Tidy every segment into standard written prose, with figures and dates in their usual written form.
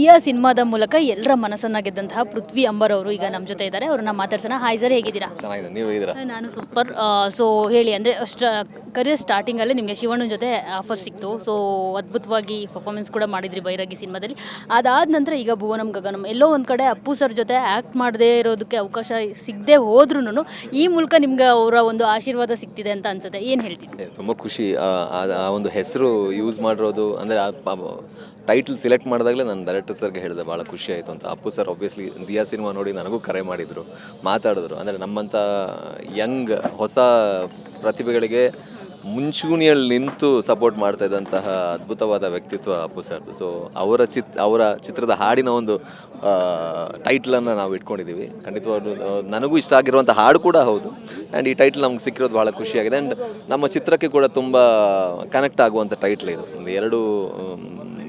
ದಿಯಾ ಸಿನಿಮಾದ ಮೂಲಕ ಎಲ್ಲರ ಮನಸ್ಸನ್ನ ಗೆದ್ದಂತಹ ಪೃಥ್ವಿ ಅಂಬರ್ ಅವರು ಈಗ ನಮ್ಮ ಜೊತೆ ಇದ್ದಾರೆ. ಅವ್ರನ್ನ ಮಾತಾಡ್ಸೋಣ. ಹಾಯ್ ಸರ್, ಹೇಗಿದ್ದೀರಾ? ಚೆನ್ನಾಗಿದೆ, ನೀವು ಹೇಗಿದ್ದೀರಾ? ನಾನು ಸೂಪರ್. ಸೊ ಹೇಳಿ, ಅಂದರೆ ಕರಿಯರ್ ಸ್ಟಾರ್ಟಿಂಗಲ್ಲೇ ನಿಮಗೆ ಶಿವಣ್ಣನ ಜೊತೆ ಆಫರ್ ಸಿಕ್ತು. ಸೊ ಅದ್ಭುತವಾಗಿ ಪರ್ಫಾರ್ಮೆನ್ಸ್ ಕೂಡ ಮಾಡಿದ್ರಿ ಬೈರಾಗಿ ಸಿನಿಮಾದಲ್ಲಿ. ಅದಾದ ನಂತರ ಈಗ ಭುವನಂ ಗಗನಂ, ಎಲ್ಲೋ ಒಂದು ಕಡೆ ಅಪ್ಪು ಸರ್ ಜೊತೆ ಆ್ಯಕ್ಟ್ ಮಾಡದೇ ಇರೋದಕ್ಕೆ ಅವಕಾಶ ಸಿಗದೆ ಹೋದ್ರೂ ಈ ಮೂಲಕ ನಿಮ್ಗೆ ಅವರ ಒಂದು ಆಶೀರ್ವಾದ ಸಿಗ್ತಿದೆ ಅಂತ ಅನ್ಸುತ್ತೆ. ಏನು ಹೇಳ್ತೀನಿ? ತುಂಬ ಖುಷಿ. ಆ ಒಂದು ಹೆಸರು ಯೂಸ್ ಮಾಡಿರೋದು ಅಂದರೆ ಟೈಟಲ್ ಸೆಲೆಕ್ಟ್ ಮಾಡಿದಾಗಲೇ ನಾನು ಡೈರೆಕ್ಟರ್ ಸರ್ಗೆ ಹೇಳಿದೆ, ಭಾಳ ಖುಷಿ ಆಯಿತು ಅಂತ. Appu sir obviously Dia cinema ನೋಡಿ ನನಗೂ ಕರೆ ಮಾಡಿದರು, ಮಾತಾಡಿದ್ರು. ಅಂದರೆ ನಮ್ಮಂಥ ಯಂಗ್ ಹೊಸ ಪ್ರತಿಭೆಗಳಿಗೆ ಮುಂಚೂಣಿಯಲ್ಲಿ ನಿಂತು ಸಪೋರ್ಟ್ ಮಾಡ್ತಾ ಇದ್ದಂತಹ ಅದ್ಭುತವಾದ ವ್ಯಕ್ತಿತ್ವ ಅಪ್ಪು ಸರ್ದು. ಸೊ ಅವರ ಚಿತ್ರದ ಹಾಡಿನ ಒಂದು ಟೈಟ್ಲನ್ನು ನಾವು ಇಟ್ಕೊಂಡಿದ್ದೀವಿ. ಖಂಡಿತವಾಗ್ಲೂ ನನಗೂ ಇಷ್ಟ ಆಗಿರುವಂಥ ಹಾಡು ಕೂಡ ಹೌದು. ಆ್ಯಂಡ್ ಈ ಟೈಟ್ಲ್ ನಮ್ಗೆ ಸಿಕ್ಕಿರೋದು ಭಾಳ ಖುಷಿಯಾಗಿದೆ. ಆ್ಯಂಡ್ ನಮ್ಮ ಚಿತ್ರಕ್ಕೆ ಕೂಡ ತುಂಬ ಕನೆಕ್ಟ್ ಆಗುವಂಥ ಟೈಟ್ಲ್ ಇದು. ಒಂದು ಎರಡು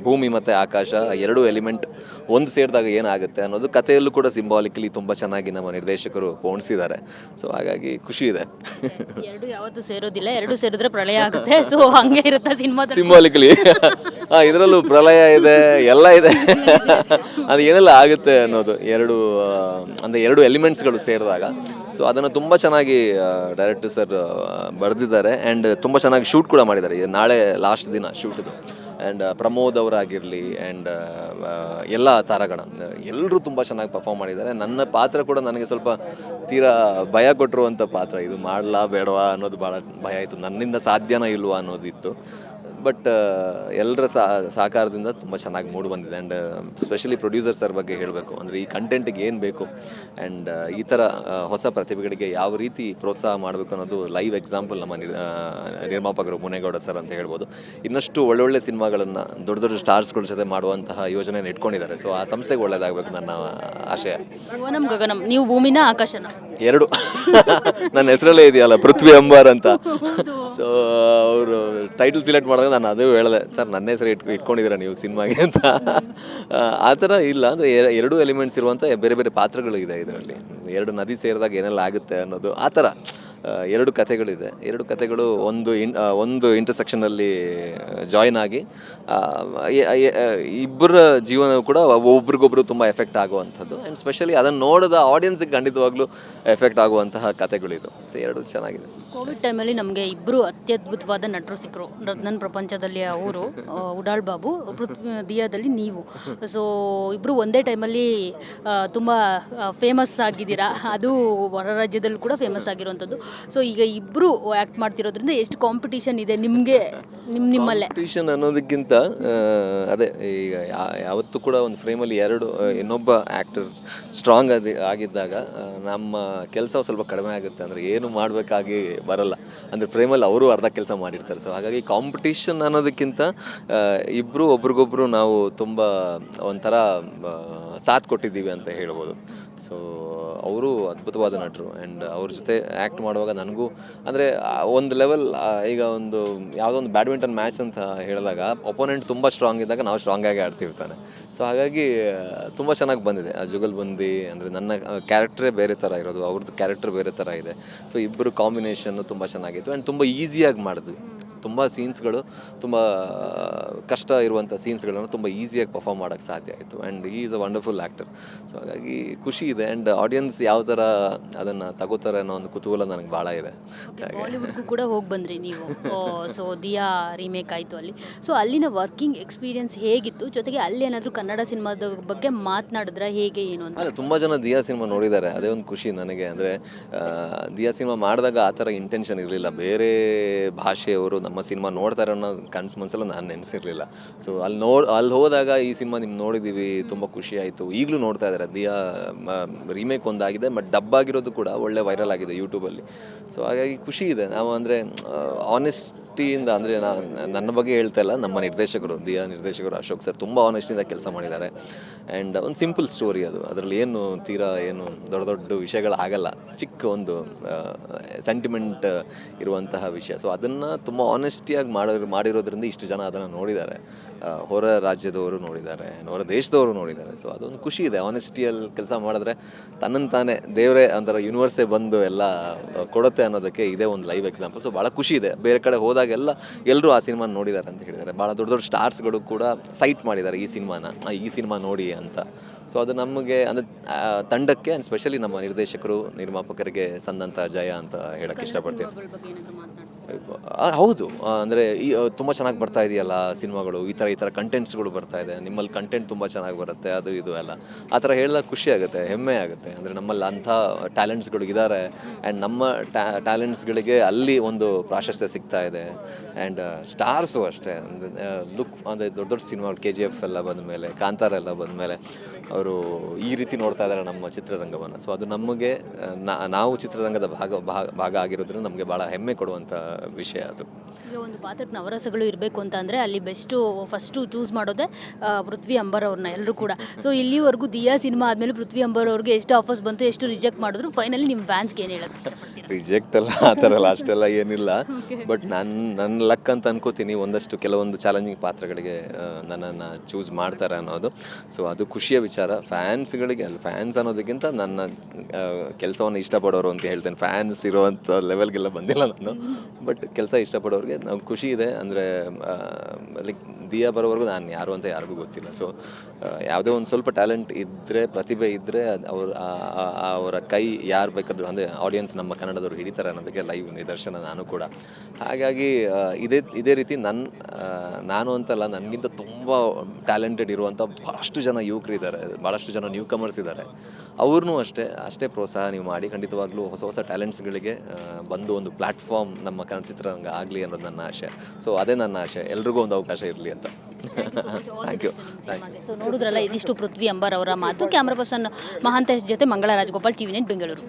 ಭೂಮಿ ಮತ್ತು ಆಕಾಶ, ಎರಡು ಎಲಿಮೆಂಟ್ ಒಂದು ಸೇರಿದಾಗ ಏನಾಗುತ್ತೆ ಅನ್ನೋದು ಕಥೆಯಲ್ಲೂ ಕೂಡ ಸಿಂಬಾಲಿಕಲಿ ತುಂಬ ಚೆನ್ನಾಗಿ ನಮ್ಮ ನಿರ್ದೇಶಕರು ಪೋಣಿಸಿದ್ದಾರೆ. ಸೊ ಹಾಗಾಗಿ ಖುಷಿ ಇದೆ. ಎರಡು ಯಾವತ್ತೂ ಸೇರೋದಿಲ್ಲ, ಎರಡು ಸೇರಿದ್ರೆ ಪ್ರಳಯ ಆಗುತ್ತೆ. ಸೊ ಹಂಗೆ ಇರುತ್ತೆ ಸಿನಿಮಾ ಸಿಂಬಾಲಿಕಲಿ. ಇದರಲ್ಲೂ ಪ್ರಳಯ ಇದೆ, ಎಲ್ಲ ಇದೆ. ಅದು ಏನೆಲ್ಲ ಆಗುತ್ತೆ ಅನ್ನೋದು ಎರಡು ಎಲಿಮೆಂಟ್ಸ್ಗಳು ಸೇರಿದಾಗ. ಸೊ ಅದನ್ನು ತುಂಬ ಚೆನ್ನಾಗಿ ಡೈರೆಕ್ಟರ್ ಸರ್ ಬರೆದಿದ್ದಾರೆ. ಆ್ಯಂಡ್ ತುಂಬ ಚೆನ್ನಾಗಿ ಶೂಟ್ ಕೂಡ ಮಾಡಿದ್ದಾರೆ. ನಾಳೆ ಲಾಸ್ಟ್ ದಿನ ಶೂಟಿದು. ಆ್ಯಂಡ್ ಪ್ರಮೋದ್ ಅವರಾಗಿರಲಿ ಆ್ಯಂಡ್ ಎಲ್ಲ ತಾರಾಗಣ ಎಲ್ಲರೂ ತುಂಬ ಚೆನ್ನಾಗಿ ಪರ್ಫಾರ್ಮ್ ಮಾಡಿದ್ದಾರೆ. ನನ್ನ ಪಾತ್ರ ಕೂಡ ನನಗೆ ಸ್ವಲ್ಪ ತೀರಾ ಭಯ ಕೊಟ್ಟಿರುವಂಥ ಪಾತ್ರ ಇದು. ಮಾಡಲಾ ಬೇಡವಾ ಅನ್ನೋದು ಭಾಳ ಭಯ ಆಯಿತು. ನನ್ನಿಂದ ಸಾಧ್ಯನಾ ಇಲ್ವಾ ಅನ್ನೋದು ಇತ್ತು. ಬಟ್ ಎಲ್ಲರ ಸಹಕಾರದಿಂದ ತುಂಬ ಚೆನ್ನಾಗಿ ಮೂಡಿ ಬಂದಿದೆ. ಆ್ಯಂಡ್ ಸ್ಪೆಷಲಿ ಪ್ರೊಡ್ಯೂಸರ್ ಸರ್ ಬಗ್ಗೆ ಹೇಳಬೇಕು ಅಂದರೆ ಈ ಕಂಟೆಂಟಿಗೆ ಏನು ಬೇಕು ಆ್ಯಂಡ್ ಈ ಥರ ಹೊಸ ಪ್ರತಿಭೆಗಳಿಗೆ ಯಾವ ರೀತಿ ಪ್ರೋತ್ಸಾಹ ಮಾಡಬೇಕು ಅನ್ನೋದು ಲೈವ್ ಎಕ್ಸಾಂಪಲ್ ನಮ್ಮ ನಿರ್ಮಾಪಕರು ಮುನೇಗೌಡ ಸರ್ ಅಂತ ಹೇಳ್ಬೋದು. ಇನ್ನಷ್ಟು ಒಳ್ಳೊಳ್ಳೆ ಸಿನಿಮಾಗಳನ್ನು ದೊಡ್ಡ ದೊಡ್ಡ ಸ್ಟಾರ್ಸ್ಗಳ ಜೊತೆ ಮಾಡುವಂತಹ ಯೋಜನೆಯನ್ನು ಇಟ್ಕೊಂಡಿದ್ದಾರೆ. ಸೊ ಆ ಸಂಸ್ಥೆಗೆ ಒಳ್ಳೆಯದಾಗಬೇಕು ನನ್ನ ಆಶಯ. ಭುವನಂ ಗಗನಂ, ನೀವು ಭೂಮಿನ ಆಕಾಶನ ಎರಡು ನನ್ನ ಹೆಸರಲ್ಲೇ ಇದೆಯಲ್ಲ ಪೃಥ್ವಿ ಅಂಬಾರ್ ಅಂತ. ಸೊ ಅವರು ಟೈಟಲ್ ಸೆಲೆಕ್ಟ್ ಮಾಡಿದಾಗ ನಾನು ಅದೇ ಹೇಳಿದೆ, ಸರ್ ನನ್ನ ಹೆಸರು ಇಟ್ಕೊಂಡಿದ್ದೀರಾ ನೀವು ಸಿನಿಮಾಗೆ ಅಂತ. ಆ ಥರ ಇಲ್ಲ, ಅಂದರೆ ಎರಡು ಎಲಿಮೆಂಟ್ಸ್ ಇರುವಂಥ ಬೇರೆ ಬೇರೆ ಪಾತ್ರಗಳಿದೆ ಇದರಲ್ಲಿ. ಎರಡು ನದಿ ಸೇರಿದಾಗ ಏನೆಲ್ಲ ಆಗುತ್ತೆ ಅನ್ನೋದು ಆ ಥರ ಎರಡು ಕಥೆಗಳಿದೆ. ಎರಡು ಕಥೆಗಳು ಒಂದು ಇಂಟರ್ಸೆಕ್ಷನಲ್ಲಿ ಜಾಯಿನ್ ಆಗಿ ಇಬ್ಬರ ಜೀವನವು ಕೂಡ ಒಬ್ರಿಗೊಬ್ರು ತುಂಬ ಎಫೆಕ್ಟ್ ಆಗುವಂಥದ್ದು. ಆ್ಯಂಡ್ ಸ್ಪೆಷಲಿ ಅದನ್ನು ನೋಡಿದ ಆಡಿಯನ್ಸಿಗೆ ಖಂಡಿತವಾಗ್ಲೂ ಎಫೆಕ್ಟ್ ಆಗುವಂತಹ ಕಥೆಗಳಿದು. ಸೊ ಎರಡು ಚೆನ್ನಾಗಿದೆ. ಕೋವಿಡ್ ಟೈಮಲ್ಲಿ ನಮಗೆ ಇಬ್ಬರು ಅತ್ಯದ್ಭುತವಾದ ನಟರು ಸಿಕ್ಕರು. ನನ್ನ ಪ್ರಪಂಚದಲ್ಲಿ ಅವರು ಉಡಾಳ್ ಬಾಬು, ದಿಯಾದಲ್ಲಿ ನೀವು. ಸೊ ಇಬ್ಬರು ಒಂದೇ ಟೈಮಲ್ಲಿ ತುಂಬ ಫೇಮಸ್ ಆಗಿದ್ದೀರಾ. ಅದು ಹೊರ ರಾಜ್ಯದಲ್ಲೂ ಕೂಡ ಫೇಮಸ್ ಆಗಿರುವಂಥದ್ದು. ಸೊ ಈಗ ಇಬ್ಬರು ಆ್ಯಕ್ಟ್ ಮಾಡ್ತಿರೋದ್ರಿಂದ ಎಷ್ಟು ಕಾಂಪಿಟೇಷನ್ ಇದೆ ನಿಮಗೆ ನಿಮ್ಮಲ್ಲೇ? ಕಾಂಪಿಟೇಷನ್ ಅನ್ನೋದಕ್ಕಿಂತ ಅದೇ ಈಗ ಯಾವತ್ತೂ ಕೂಡ ಒಂದು ಫ್ರೇಮಲ್ಲಿ ಇನ್ನೊಬ್ಬ ಆ್ಯಕ್ಟರ್ ಸ್ಟ್ರಾಂಗ್ ಆಗಿದ್ದಾಗ ನಮ್ಮ ಕೆಲಸ ಸ್ವಲ್ಪ ಕಡಿಮೆ ಆಗುತ್ತೆ. ಅಂದರೆ ಏನು ಮಾಡಬೇಕಾಗಿ ಬರಲ್ಲ. ಅಂದರೆ ಫ್ರೇಮಲ್ಲಿ ಅವರು ಅರ್ಧ ಕೆಲಸ ಮಾಡಿರ್ತಾರೆ. ಸೊ ಹಾಗಾಗಿ ಕಾಂಪಿಟೇಷನ್ ಅನ್ನೋದಕ್ಕಿಂತ ಇಬ್ಬರು ಒಬ್ರಿಗೊಬ್ರು ನಾವು ತುಂಬ ಒಂಥರ ಸಾಥ್ ಕೊಟ್ಟಿದ್ದೀವಿ ಅಂತ ಹೇಳ್ಬೋದು. ಸೊ ಅವರು ಅದ್ಭುತವಾದ ನಟರು. ಆ್ಯಂಡ್ ಅವ್ರ ಜೊತೆ ಆ್ಯಕ್ಟ್ ಮಾಡುವಾಗ ನನಗೂ ಅಂದರೆ ಒಂದು ಲೆವೆಲ್, ಈಗ ಯಾವುದೋ ಒಂದು ಬ್ಯಾಡ್ಮಿಂಟನ್ ಮ್ಯಾಚ್ ಅಂತ ಹೇಳಿದಾಗ ಒಪೋನೆಂಟ್ ತುಂಬ ಸ್ಟ್ರಾಂಗ್ ಇದ್ದಾಗ ನಾವು ಸ್ಟ್ರಾಂಗಾಗಿ ಆಡ್ತಿರ್ತಾನೆ. ಸೊ ಹಾಗಾಗಿ ತುಂಬ ಚೆನ್ನಾಗಿ ಬಂದಿದೆ ಆ ಜುಗಲ್ಬಂದಿ. ಅಂದರೆ ನನ್ನ ಕ್ಯಾರೆಕ್ಟ್ರೇ ಬೇರೆ ಥರ ಇರೋದು, ಅವ್ರದ್ದು ಕ್ಯಾರೆಕ್ಟರ್ ಬೇರೆ ಥರ ಇದೆ. ಸೊ ಇಬ್ಬರು ಕಾಂಬಿನೇಷನ್ನು ತುಂಬ ಚೆನ್ನಾಗಿತ್ತು. ಆ್ಯಂಡ್ ತುಂಬ ಈಸಿಯಾಗಿ ಮಾಡಿದ್ವಿ. ತುಂಬ ಸೀನ್ಸ್ಗಳು, ತುಂಬ ಕಷ್ಟ ಇರುವಂಥ ಸೀನ್ಸ್ಗಳನ್ನು ತುಂಬ ಈಸಿಯಾಗಿ ಪರ್ಫಾರ್ಮ್ ಮಾಡೋಕ್ಕೆ ಸಾಧ್ಯ ಆಯಿತು. And he is a wonderful actor. So ಹಾಗಾಗಿ ಖುಷಿ ಇದೆ. ಆ್ಯಂಡ್ ಆಡಿಯನ್ಸ್ ಯಾವ ಥರ ಅದನ್ನು ತಗೋತಾರೆ ಅನ್ನೋ ಒಂದು ಕುತೂಹಲ ನನಗೆ ಭಾಳ ಇದೆ. ಬಾಲಿವುಡ್ಗೂ ಕೂಡ ಹೋಗಿ ಬಂದ್ರಿ ನೀವು. ಸೊ ದಿಯಾ ರೀಮೇಕ್ ಆಯಿತು ಅಲ್ಲಿ. ಸೊ ಅಲ್ಲಿನ ವರ್ಕಿಂಗ್ ಎಕ್ಸ್ಪೀರಿಯನ್ಸ್ ಹೇಗಿತ್ತು? ಜೊತೆಗೆ ಅಲ್ಲಿ ಏನಾದರೂ ಕನ್ನಡ ಸಿನಿಮಾದ ಬಗ್ಗೆ ಮಾತನಾಡಿದ್ರೆ ಹೇಗೆ ಏನು ಅಂತ? ಅಲ್ಲ, ತುಂಬ ಜನ ದಿಯಾ ಸಿನಿಮಾ ನೋಡಿದ್ದಾರೆ, ಅದೇ ಒಂದು ಖುಷಿ ನನಗೆ. ಅಂದರೆ ದಿಯಾ ಸಿನಿಮಾ ಮಾಡಿದಾಗ ಆ ಥರ ಇಂಟೆನ್ಷನ್ ಇರಲಿಲ್ಲ. ಬೇರೆ ಭಾಷೆಯವರು ನಮ್ಮ ಸಿನಿಮಾ ನೋಡ್ತಾರೆ ಅನ್ನೋ ಕನಸು ಮನಸ್ಸೆಲ್ಲ ನಾನು ನೆನೆಸಿರಲಿಲ್ಲ. ಸೊ ಅಲ್ಲಿ ಹೋದಾಗ ಈ ಸಿನಿಮಾ ನಿಮ್ಗೆ ನೋಡಿದ್ದೀವಿ, ತುಂಬ ಖುಷಿ ಆಯಿತು. ಈಗಲೂ ನೋಡ್ತಾ ಇದ್ದಾರೆ. ದಿಯಾ ರೀಮೇಕ್ ಒಂದಾಗಿದೆ, ಬಟ್ ಡಬ್ ಆಗಿರೋದು ಕೂಡ ಒಳ್ಳೆ ವೈರಲ್ ಆಗಿದೆ ಯೂಟ್ಯೂಬಲ್ಲಿ. ಸೊ ಹಾಗಾಗಿ ಖುಷಿ ಇದೆ. ನಾವು ಅಂದರೆ ಆನೆಸ್ಟಿಯಿಂದ, ಅಂದರೆ ನನ್ನ ಬಗ್ಗೆ ಹೇಳ್ತಾ ಇಲ್ಲ, ನಮ್ಮ ನಿರ್ದೇಶಕರು, ದಿಯಾ ನಿರ್ದೇಶಕರು ಅಶೋಕ್ ಸರ್ ತುಂಬ ಆನೆಸ್ಟಿಯಿಂದ ಕೆಲಸ ಮಾಡಿದ್ದಾರೆ. ಆ್ಯಂಡ್ ಒಂದು ಸಿಂಪಲ್ ಸ್ಟೋರಿ ಅದು. ಅದರಲ್ಲಿ ಏನು ದೊಡ್ಡ ದೊಡ್ಡ ವಿಷಯಗಳಾಗಲ್ಲ, ಚಿಕ್ಕ ಒಂದು ಸೆಂಟಿಮೆಂಟ್ ಇರುವಂತಹ ವಿಷಯ. ಸೊ ಅದನ್ನು ತುಂಬ ಆನೆಸ್ಟಿಯಾಗಿ ಮಾಡಿರೋದ್ರಿಂದ ಇಷ್ಟು ಜನ ಅದನ್ನು ನೋಡಿದ್ದಾರೆ. ಹೊರ ರಾಜ್ಯದವರು ನೋಡಿದ್ದಾರೆ, ಹೊರ ದೇಶದವರು ನೋಡಿದ್ದಾರೆ. ಸೊ ಅದೊಂದು ಖುಷಿ ಇದೆ. ಆನೆಸ್ಟಿಯಲ್ಲಿ ಕೆಲಸ ಮಾಡಿದ್ರೆ ತನ್ನನ್ನು ತಾನೇ ದೇವರೇ ಒಂಥರ ಯೂನಿವರ್ಸೇ ಬಂದು ಎಲ್ಲ ಕೊಡುತ್ತೆ ಅನ್ನೋದಕ್ಕೆ ಇದೇ ಒಂದು ಲೈವ್ ಎಕ್ಸಾಂಪಲ್. ಸೊ ಭಾಳ ಖುಷಿ ಇದೆ. ಬೇರೆ ಕಡೆ ಹೋದಾಗೆಲ್ಲ ಎಲ್ಲರೂ ಆ ಸಿನಿಮಾ ನೋಡಿದ್ದಾರೆ ಅಂತ ಹೇಳಿದ್ದಾರೆ. ಭಾಳ ದೊಡ್ಡ ದೊಡ್ಡ ಸ್ಟಾರ್ಸ್ಗಳು ಕೂಡ ಸೈಟ್ ಮಾಡಿದ್ದಾರೆ ಈ ಸಿನಿಮಾ ನೋಡಿ ಅಂತ. ಸೊ ಅದು ನಮಗೆ ಅಂದರೆ ತಂಡಕ್ಕೆ ಆ್ಯಂಡ್ ಸ್ಪೆಷಲಿ ನಮ್ಮ ನಿರ್ದೇಶಕರು ನಿರ್ಮಾಪಕರಿಗೆ ಸಂದಂಥ ಜಯ ಅಂತ ಹೇಳೋಕ್ಕೆ ಇಷ್ಟಪಡ್ತೀನಿ. ಬಗ್ಗೆ ಏನಾದರೂ ಮಾತನಾಡ್ತೀನಿ. ಹೌದು, ಅಂದರೆ ಈ ತುಂಬ ಚೆನ್ನಾಗಿ ಬರ್ತಾ ಇದೆಯಲ್ಲ ಸಿನಿಮಾಗಳು, ಈ ಥರ ಕಂಟೆಂಟ್ಸ್ಗಳು ಬರ್ತಾ ಇದೆ, ನಿಮ್ಮಲ್ಲಿ ಕಂಟೆಂಟ್ ತುಂಬ ಚೆನ್ನಾಗಿ ಬರುತ್ತೆ, ಅದು ಇದು ಎಲ್ಲ ಆ ಥರ ಹೇಳಿದಾಗ ಖುಷಿ ಆಗುತ್ತೆ, ಹೆಮ್ಮೆ ಆಗುತ್ತೆ. ಅಂದರೆ ನಮ್ಮಲ್ಲಿ ಅಂಥ ಟ್ಯಾಲೆಂಟ್ಸ್ಗಳು ಇದ್ದಾರೆ ಆ್ಯಂಡ್ ನಮ್ಮ ಟ್ಯಾಲೆಂಟ್ಸ್ಗಳಿಗೆ ಅಲ್ಲಿ ಒಂದು ಪ್ರಾಶಸ್ತ್ಯ ಸಿಗ್ತಾ ಇದೆ. ಆ್ಯಂಡ್ ಸ್ಟಾರ್ಸು ಅಷ್ಟೇ, ಲುಕ್ ಅಂದರೆ ದೊಡ್ಡ ದೊಡ್ಡ ಸಿನಿಮಾಗಳು KGF ಎಲ್ಲ ಬಂದಮೇಲೆ, ಕಾಂತಾರ ಎಲ್ಲ ಬಂದಮೇಲೆ ಅವರು ಈ ರೀತಿ ನೋಡ್ತಾ ಇದ್ದಾರೆ ನಮ್ಮ ಚಿತ್ರರಂಗವನ್ನು. ಸೊ ಅದು ನಮಗೆ ನಾವು ಚಿತ್ರರಂಗದ ಭಾಗ ಆಗಿರೋದ್ರಿಂದ ನಮಗೆ ಭಾಳ ಹೆಮ್ಮೆ ಕೊಡುವಂಥ ವಿಷಯ ಅದು. ಈಗ ಒಂದು ಪಾತ್ರಕ್ಕೆ ನವರಸಗಳು ಇರಬೇಕು ಅಂತ ಅಂದರೆ ಅಲ್ಲಿ ಫಸ್ಟು ಚೂಸ್ ಮಾಡೋದೇ ಪೃಥ್ವಿ ಅಂಬರ್ ಅವ್ರನ್ನ ಎಲ್ಲರೂ ಕೂಡ. ಸೊ ಇಲ್ಲಿವರೆಗೂ ದಿಯಾ ಸಿನಿಮಾ ಆದಮೇಲೆ ಪೃಥ್ವಿ ಅಂಬರ್ ಅವ್ರಿಗೆ ಎಷ್ಟು ಆಫರ್ಸ್ ಬಂತು, ಎಷ್ಟು ರಿಜೆಕ್ಟ್ ಮಾಡಿದ್ರು, ಫೈನಲಿ ನಿಮ್ಮ ಫ್ಯಾನ್ಸ್ಗೆ ಏನು ಹೇಳೋಕ್ಕೆ ಇಷ್ಟಪಡ್ತೀರಾ? ರಿಜೆಕ್ಟ್ ಅಲ್ಲ, ಆ ಥರ ಎಲ್ಲ ಅಷ್ಟೆಲ್ಲ ಏನಿಲ್ಲ. ಬಟ್ ನನ್ನ ಲಕ್ ಅಂತ ಅನ್ಕೋತೀನಿ, ಕೆಲವೊಂದು ಚಾಲೆಂಜಿಂಗ್ ಪಾತ್ರಗಳಿಗೆ ನನ್ನನ್ನು ಚೂಸ್ ಮಾಡ್ತಾರೆ ಅನ್ನೋದು. ಸೊ ಅದು ಖುಷಿಯ ವಿಚಾರ. ಫ್ಯಾನ್ಸ್ಗಳಿಗೆ ಫ್ಯಾನ್ಸ್ ಅನ್ನೋದಕ್ಕಿಂತ ನನ್ನ ಕೆಲಸವನ್ನು ಇಷ್ಟಪಡೋರು ಅಂತ ಹೇಳ್ತೇನೆ. ಫ್ಯಾನ್ಸ್ ಇರೋವಂಥ ಲೆವೆಲ್ಗೆಲ್ಲ ಬಂದಿಲ್ಲ ನಾನು, ಬಟ್ ಕೆಲಸ ಇಷ್ಟಪಡೋರಿಗೆ ನಾವು ಖುಷಿ ಇದೆ. ಅಂದರೆ ಲೈಕ್ ದಿಯಾ ಬರೋವರೆಗೂ ನಾನು ಯಾರು ಅಂತ ಯಾರಿಗೂ ಗೊತ್ತಿಲ್ಲ. ಸೊ ಯಾವುದೇ ಒಂದು ಸ್ವಲ್ಪ ಟ್ಯಾಲೆಂಟ್ ಇದ್ದರೆ, ಪ್ರತಿಭೆ ಇದ್ದರೆ ಅವರ ಕೈ ಯಾರು ಬೇಕಾದರೂ, ಅಂದರೆ ಆಡಿಯನ್ಸ್ ನಮ್ಮ ಕನ್ನಡದವರು ಹಿಡಿತಾರೆ ಅನ್ನೋದಕ್ಕೆ ಲೈವ್ ನಿದರ್ಶನ ನಾನು ಕೂಡ. ಹಾಗಾಗಿ ಇದೇ ರೀತಿ ನಾನು ಅಂತಲ್ಲ, ನನಗಿಂತ ತುಂಬ ಟ್ಯಾಲೆಂಟೆಡ್ ಇರುವಂಥ ಭಾಳಷ್ಟು ಜನ ಯುವಕರಿದ್ದಾರೆ, ಭಾಳಷ್ಟು ಜನ ನ್ಯೂ ಕಮರ್ಸ್ ಇದ್ದಾರೆ. ಅವ್ರನ್ನೂ ಅಷ್ಟೇ ಪ್ರೋತ್ಸಾಹ ನೀವು ಮಾಡಿ, ಖಂಡಿತವಾಗ್ಲೂ ಹೊಸ ಟ್ಯಾಲೆಂಟ್ಸ್ಗಳಿಗೆ ಬಂದು ಒಂದು ಪ್ಲ್ಯಾಟ್ಫಾರ್ಮ್ ನಮ್ಮ ಕನ್ನಡ ಚಿತ್ರರಂಗ ಆಗಲಿ ಅನ್ನೋದು ನನ್ನ ಆಶೆ. ಸೊ ಅದೇ ನನ್ನ ಆಶೆ, ಎಲ್ರಿಗೂ ಒಂದು ಅವಕಾಶ ಇರಲಿ ಅಂತ. Thank you. ಸೊ ನೋಡಿದ್ರಲ್ಲ, ಇದಿಷ್ಟು ಪೃಥ್ವಿ ಅಂಬರ್ ಅವರ ಮಾತು. ಕ್ಯಾಮ್ರಾ ಪರ್ಸನ್ ಮಹಾಂತೇಶ್ ಜೊತೆ ಮಂಗಳ ರಾಜಗೋಪಾಲ್, TV9 ಬೆಂಗಳೂರು.